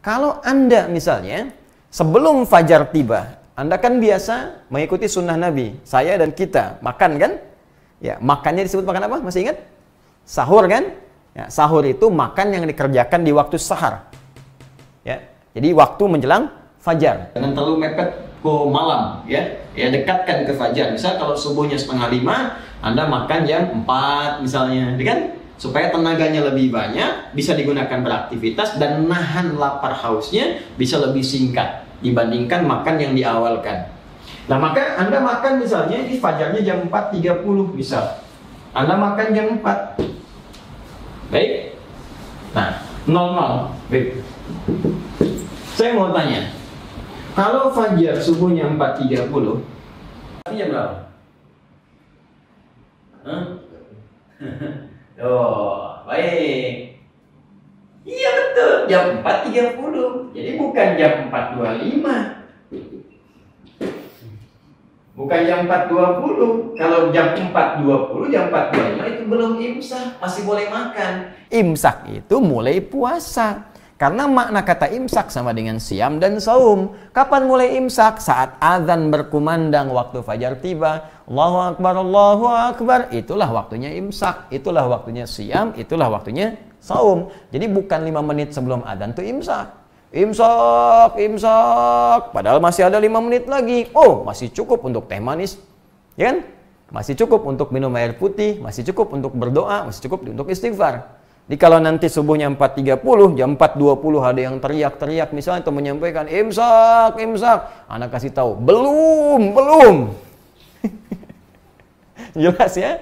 Kalau Anda misalnya sebelum fajar tiba, Anda kan biasa mengikuti sunnah Nabi, saya dan kita makan kan? Ya, makannya disebut makan apa? Masih ingat? Sahur kan? Ya, sahur itu makan yang dikerjakan di waktu sahar. Ya, jadi waktu menjelang fajar. Jangan terlalu mepet ke malam, ya. Ya, dekatkan ke fajar. Misal kalau subuhnya 4:30, Anda makan jam 4 misalnya, kan? Supaya tenaganya lebih banyak, bisa digunakan beraktivitas dan nahan lapar hausnya bisa lebih singkat dibandingkan makan yang diawalkan. Nah, maka Anda makan misalnya di fajarnya jam 4:30 misal. Anda makan jam 4. Baik. Nah, 00. Baik. Saya mau tanya. Kalau fajar subuhnya 4:30, jam berapa? Oh, baik. Iya betul, jam 4:30. Jadi bukan jam 4:25. Bukan jam 4:20. Kalau jam 4:20, jam 4:25 itu belum imsak, masih boleh makan. Imsak itu mulai puasa. Karena makna kata imsak sama dengan siam dan saum. Kapan mulai imsak? Saat azan berkumandang waktu fajar tiba. Allahu Akbar, Allahu Akbar. Itulah waktunya imsak. Itulah waktunya siam. Itulah waktunya saum. Jadi bukan 5 menit sebelum azan itu imsak. Imsak, imsak. Padahal masih ada 5 menit lagi. Oh, masih cukup untuk teh manis. Ya kan? Masih cukup untuk minum air putih. Masih cukup untuk berdoa. Masih cukup untuk istighfar. Jadi kalau nanti subuhnya 4:30, jam 4:20 ada yang teriak-teriak misalnya itu menyampaikan imsak, imsak. Anak kasih tahu, belum. Jelas ya?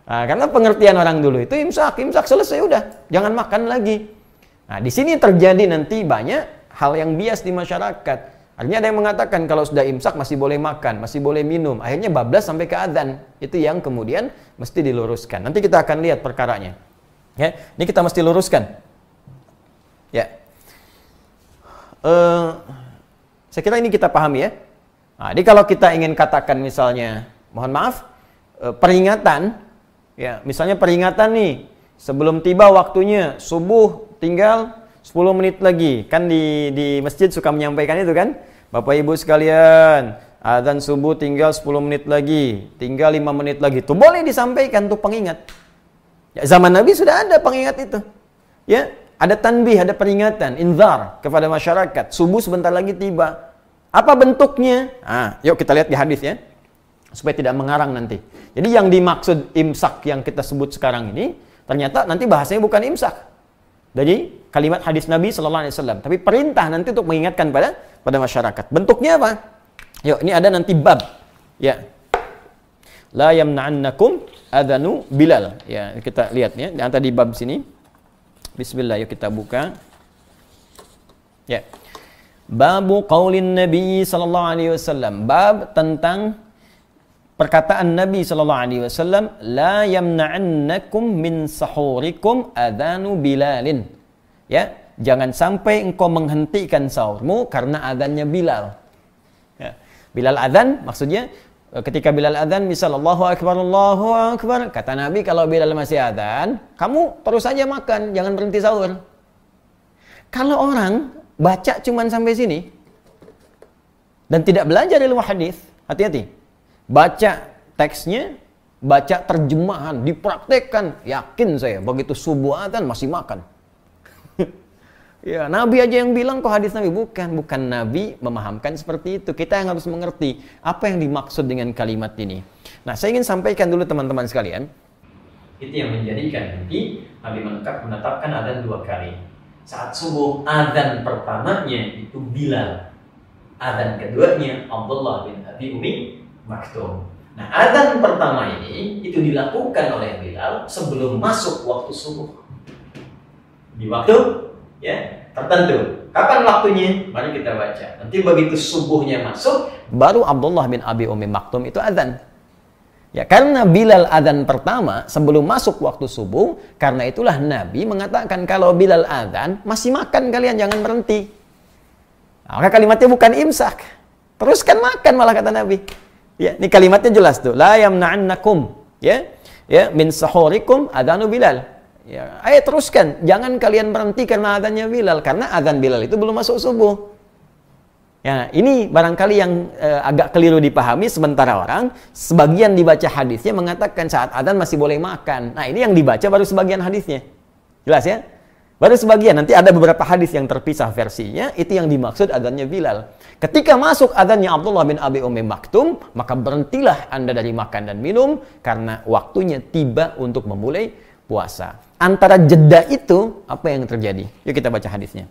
Nah, karena pengertian orang dulu itu imsak selesai udah, jangan makan lagi. Nah, di sini terjadi nanti banyak hal yang bias di masyarakat. Artinya ada yang mengatakan kalau sudah imsak masih boleh makan, masih boleh minum. Akhirnya bablas sampai ke adzan. Itu yang kemudian mesti diluruskan. Nanti kita akan lihat perkaranya. Ya, ini kita mesti luruskan. Ya, saya kira ini kita pahami ya. Nah, jadi kalau kita ingin katakan misalnya, mohon maaf, peringatan, ya, misalnya peringatan nih, sebelum tiba waktunya subuh tinggal 10 menit lagi, kan di masjid suka menyampaikan itu kan, Bapak Ibu sekalian, azan subuh tinggal 10 menit lagi, tinggal 5 menit lagi, tuh boleh disampaikan tuh pengingat. Ya, zaman Nabi sudah ada pengingat itu. Ya, ada tanbih, ada peringatan, inzar kepada masyarakat. Subuh sebentar lagi tiba. Apa bentuknya? Nah, yuk kita lihat di hadis ya. Supaya tidak mengarang nanti. Jadi yang dimaksud imsak yang kita sebut sekarang ini, ternyata nanti bahasanya bukan imsak. Jadi kalimat hadis Nabi sallallahu alaihi wasallam, tapi perintah nanti untuk mengingatkan pada masyarakat. Bentuknya apa? Yuk, ini ada nanti bab. Ya. La yamna'annakum adhanu Bilal. Ya, kita lihat ya, di bab sini. Bismillah, yuk kita buka. Ya. Babu qaulin Nabi sallallahu alaihi wasallam. Bab tentang perkataan Nabi sallallahu alaihi wasallam, la yamna'annakum min sahurikum adhanu Bilalin. Ya, jangan sampai engkau menghentikan sahurmu karena azannya Bilal. Ya. Bilal azan maksudnya ketika Bilal adzan, misal Allahu Akbar, kata Nabi kalau Bilal masih adzan, kamu terus saja makan, jangan berhenti sahur. Kalau orang baca cuman sampai sini dan tidak belajar ilmu hadis, hati-hati. Baca teksnya, baca terjemahan, dipraktekkan, yakin saya begitu subuh adzan masih makan. Ya, Nabi aja yang bilang kok hadis Nabi. Bukan Nabi memahamkan seperti itu. Kita yang harus mengerti apa yang dimaksud dengan kalimat ini. Nah, saya ingin sampaikan dulu teman-teman sekalian. Itu yang menjadikan nanti Nabi menetapkan adzan 2 kali. Saat subuh, adzan pertamanya itu Bilal. Adzan keduanya Abdullah bin Abi Umi Maktum. Nah, adzan pertama ini itu dilakukan oleh Bilal sebelum masuk waktu subuh. Di waktu ya tertentu. Kapan waktunya? Mari kita baca. Nanti begitu subuhnya masuk, baru Abdullah bin Abi Umi Maktum itu azan. Ya, karena Bilal azan pertama sebelum masuk waktu subuh, karena itulah Nabi mengatakan kalau Bilal azan, masih makan kalian, jangan berhenti. Nah, maka kalimatnya bukan imsak. Teruskan makan malah kata Nabi. Ya, ini kalimatnya jelas tuh. La yamna'annakum, ya min sahurikum adanu Bilal. Ya, ayo teruskan. Jangan kalian berhenti karena adzannya Bilal. Karena adzan Bilal itu belum masuk subuh. Ya, ini barangkali yang agak keliru dipahami. Sementara orang, sebagian dibaca hadisnya mengatakan saat adzan masih boleh makan. Nah, ini yang dibaca baru sebagian hadisnya. Jelas ya? Baru sebagian. Nanti ada beberapa hadis yang terpisah versinya. Itu yang dimaksud adzannya Bilal. Ketika masuk adzannya Abdullah bin Abi Ummi Maktum, maka berhentilah Anda dari makan dan minum. Karena waktunya tiba untuk memulai puasa. Antara jeda itu, apa yang terjadi? Yuk kita baca hadisnya.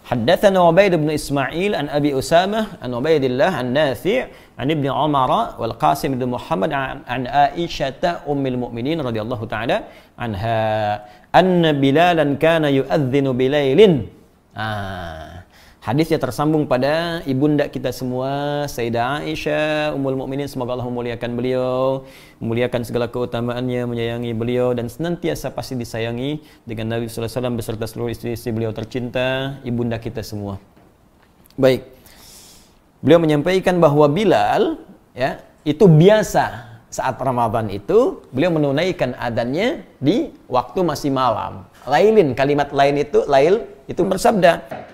Haddatsana Ubaid bin Ismail an Abi Usamah an Ubaidillah an Nafi' an Ibnu Umar wal Qasim bin Muhammad an Aisyah ummul mukminin radhiyallahu taala anha anna Bilalan kana yu'adzinu bilailin. Hadisnya tersambung pada ibunda kita semua, Sayyidah Aisyah ummul mukminin, semoga Allah memuliakan beliau, memuliakan segala keutamaannya, menyayangi beliau dan senantiasa pasti disayangi dengan Nabi sallallahu alaihi wasallam beserta seluruh istri-istri beliau tercinta, ibunda kita semua. Baik. Beliau menyampaikan bahwa Bilal ya, itu biasa saat Ramadan itu beliau menunaikan adzannya di waktu masih malam. Lailin, kalimat lain itu lail itu bersabda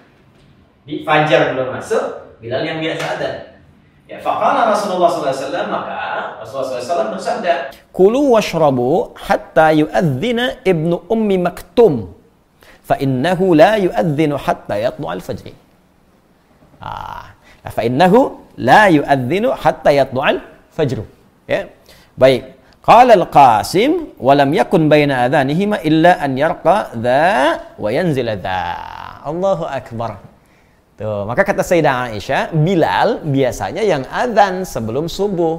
di fajar belum masuk, Bilal yang biasa adzan. Ya, faqala Rasulullah sallallahu alaihi wasallam, maka Rasulullah sallallahu alaihi wasallam bersabda, "Kulu washrabu hatta yu'adzina Ibnu Ummi Maktum, fa innahu la yu'adzinu hatta yatlu'al fajr." Fa innahu la yu'adzinu hatta yatlu'al fajr. Ya. Baik. Qala al-Qasim wa lam yakun baina adhanihima illa an yarqa dha wa yanzila dha. Allahu akbar. Tuh, maka kata Sayyidah Aisyah, Bilal biasanya yang adzan sebelum subuh.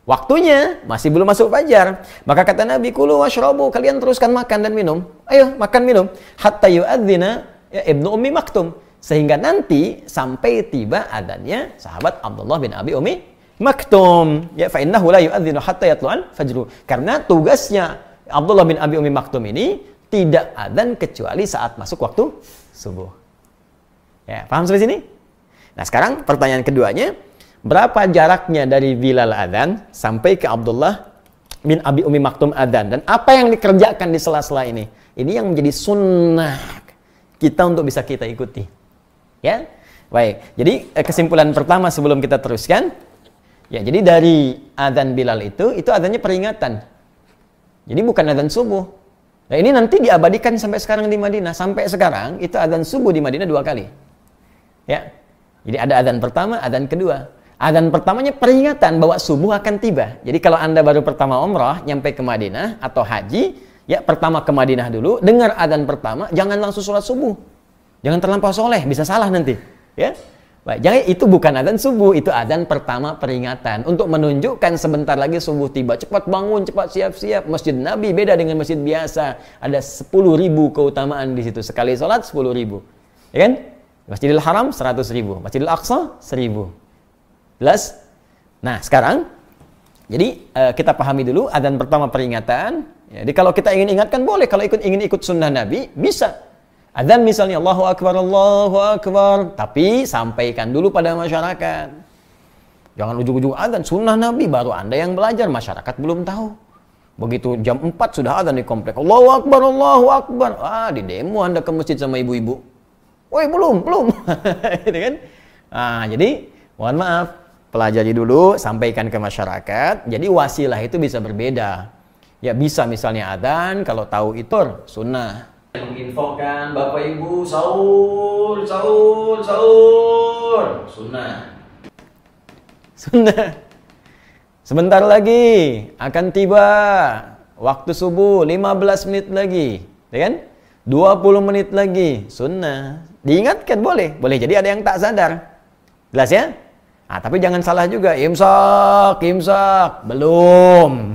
Waktunya masih belum masuk fajar. Maka kata Nabi, kulu washrabu, kalian teruskan makan dan minum. Ayo, makan minum. Hatta yu'adzina ya, Ibnu Ummi Maktum. Sehingga nanti sampai tiba adzannya sahabat Abdullah bin Abi Ummi Maktum. Ya, fa innahu la yu'adzinu hatta yatlu'al fajru. Karena tugasnya Abdullah bin Abi Ummi Maktum ini tidak adzan kecuali saat masuk waktu subuh. Ya, paham sampai sini? Nah, sekarang pertanyaan keduanya, berapa jaraknya dari Bilal adzan sampai ke Abdullah bin Abi Ummi Maktum adzan? Dan apa yang dikerjakan di sela-sela ini? Ini yang menjadi sunnah kita untuk bisa kita ikuti. Ya, baik. Jadi kesimpulan pertama sebelum kita teruskan, ya, jadi dari adzan Bilal itu adzannya peringatan. Jadi bukan adzan subuh. Nah, ini nanti diabadikan sampai sekarang di Madinah. Sampai sekarang itu adzan subuh di Madinah 2 kali. Ya, jadi ada adzan pertama, adzan kedua. Adzan pertamanya peringatan bahwa subuh akan tiba. Jadi kalau Anda baru pertama umrah, nyampe ke Madinah atau haji, ya pertama ke Madinah dulu, dengar adzan pertama, jangan langsung sholat subuh. Jangan terlampau soleh, bisa salah nanti. Ya, baik. Jangan, itu bukan adzan subuh, itu adzan pertama peringatan untuk menunjukkan sebentar lagi subuh tiba. Cepat bangun, cepat siap-siap. Masjid Nabi beda dengan masjid biasa. Ada 10.000 keutamaan di situ. Sekali sholat 10.000, ya kan? Masjidil Haram 100.000, Masjidil Aqsa 1.000. Jelas? Nah, sekarang jadi kita pahami dulu adzan pertama peringatan. Jadi kalau kita ingin ingatkan boleh, kalau ingin ikut sunnah Nabi bisa. Adzan misalnya Allahu Akbar, tapi sampaikan dulu pada masyarakat. Jangan ujung-ujung adzan sunnah Nabi baru Anda yang belajar, masyarakat belum tahu. Begitu jam 4 sudah adzan di komplek. Allahu Akbar. Di demo Anda ke masjid sama ibu-ibu. Woi, belum. Gitu kan? Nah, jadi mohon maaf, pelajari dulu, sampaikan ke masyarakat. Jadi wasilah itu bisa berbeda. Ya bisa misalnya adzan, kalau tahu itu sunnah. Menginfokan Bapak Ibu sahur. Sunnah. Sebentar lagi akan tiba waktu subuh, 15 menit lagi, ya kan? 20 menit lagi, sunnah. Diingatkan boleh. Jadi ada yang tak sadar. Jelas ya? Nah, tapi jangan salah juga. Imsak. Belum.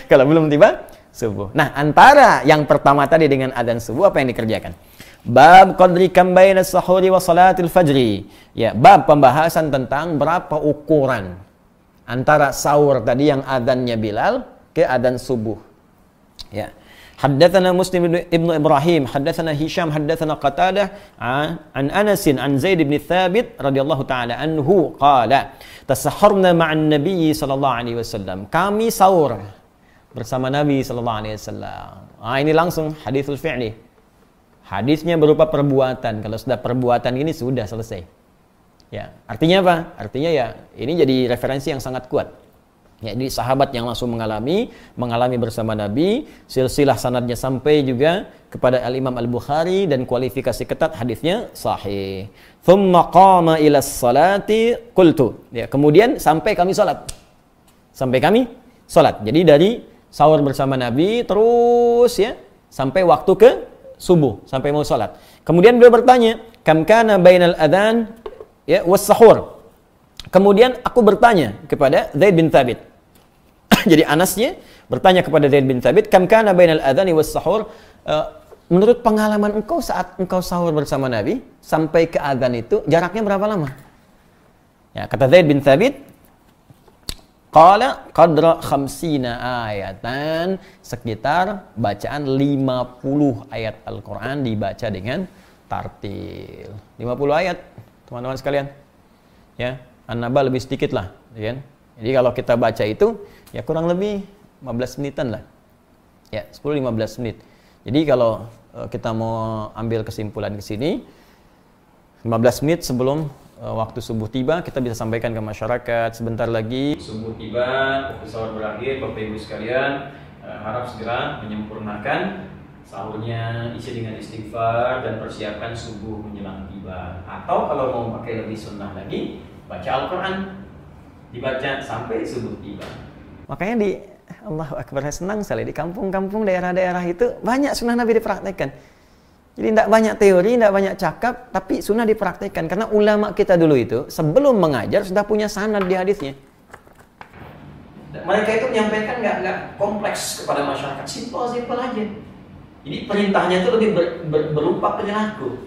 Kalau belum tiba, subuh. Nah, antara yang pertama tadi dengan adzan subuh, apa yang dikerjakan? Bab qadri kam baina sahuri wa salatil fajri. Ya, bab pembahasan tentang berapa ukuran antara sahur tadi yang adzannya Bilal ke adzan subuh. Ya. Haddatsana Muslim ibnu Ibrahim, haddatsana Hisham, haddatsana Qatadah an Anas an Zaid bin Thabit radhiyallahu taala anhu qala tasahharna ma'an nabiy sallallahu alaihi wasallam. Kami sahur bersama Nabi sallallahu alaihi wasallam. Ah, ini langsung haditsul fi'li. Hadisnya berupa perbuatan. Kalau sudah perbuatan ini sudah selesai. Ya, artinya apa? Artinya ya ini jadi referensi yang sangat kuat. Ya, jadi sahabat yang langsung mengalami bersama Nabi, silsilah sanadnya sampai juga kepada Al-Imam Al-Bukhari dan kualifikasi ketat hadisnya sahih. Tsumma qama ila sholati qultu. Ya, kemudian sampai kami salat. Sampai kami salat. Jadi dari sahur bersama Nabi terus ya sampai waktu ke subuh, sampai mau salat. Kemudian beliau bertanya, "Kam kana bainal adzan ya was sahur?" Kemudian aku bertanya kepada Zaid bin Thabit. Jadi Anasnya bertanya kepada Zaid bin Thabit, "Kam kana bainal adzani was sahur?" Menurut pengalaman engkau saat engkau sahur bersama Nabi sampai ke adzan itu jaraknya berapa lama? Ya, kata Zaid bin Thabit, qala qadra 50 ayatan, sekitar bacaan 50 ayat Al-Qur'an dibaca dengan tartil. 50 ayat, teman-teman sekalian. Ya, An-Naba lebih sedikit lah, ya kan? Jadi kalau kita baca itu ya kurang lebih 15 menitan lah. Ya, 10-15 menit. Jadi kalau kita mau ambil kesimpulan ke sini, 15 menit sebelum waktu subuh tiba, kita bisa sampaikan ke masyarakat sebentar lagi subuh tiba, waktu sahur berakhir. Bapak Ibu sekalian, harap segera menyempurnakan sahurnya, isi dengan istighfar dan persiapkan subuh menjelang tiba. Atau kalau mau pakai lebih sunnah lagi, baca Al-Quran, dibaca sampai subuh tiba. Makanya di Allahu Akbar, senang sekali di kampung-kampung daerah-daerah itu banyak sunnah Nabi dipraktekkan. Jadi tidak banyak teori, tidak banyak cakap, tapi sunnah dipraktekkan. Karena ulama kita dulu itu sebelum mengajar sudah punya sanad di hadisnya. Mereka itu menyampaikan nggak kompleks kepada masyarakat, simpel aja. Jadi perintahnya itu lebih berupa perilaku.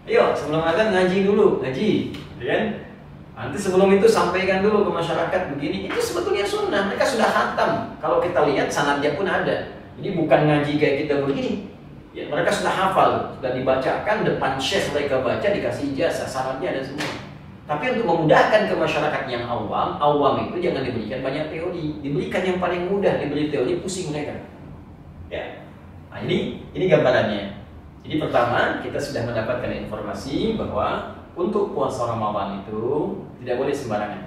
Ayo sebelum azan ngaji dulu, ngaji, kan? Nanti sebelum itu sampaikan dulu ke masyarakat begini. Itu sebetulnya sunnah. Mereka sudah khatam. Kalau kita lihat sanadnya pun ada. Jadi bukan ngaji kayak kita begini. Ya, mereka sudah hafal, sudah dibacakan depan syekh, mereka baca, dikasih ijazah, sanadnya ada semua. Tapi untuk memudahkan ke masyarakat yang awam itu jangan diberikan banyak teori. Diberikan yang paling mudah, diberi teori pusing mereka. Ya. Nah, ini gambarannya. Jadi pertama kita sudah mendapatkan informasi bahwa untuk puasa Ramadan itu tidak boleh sembarangan.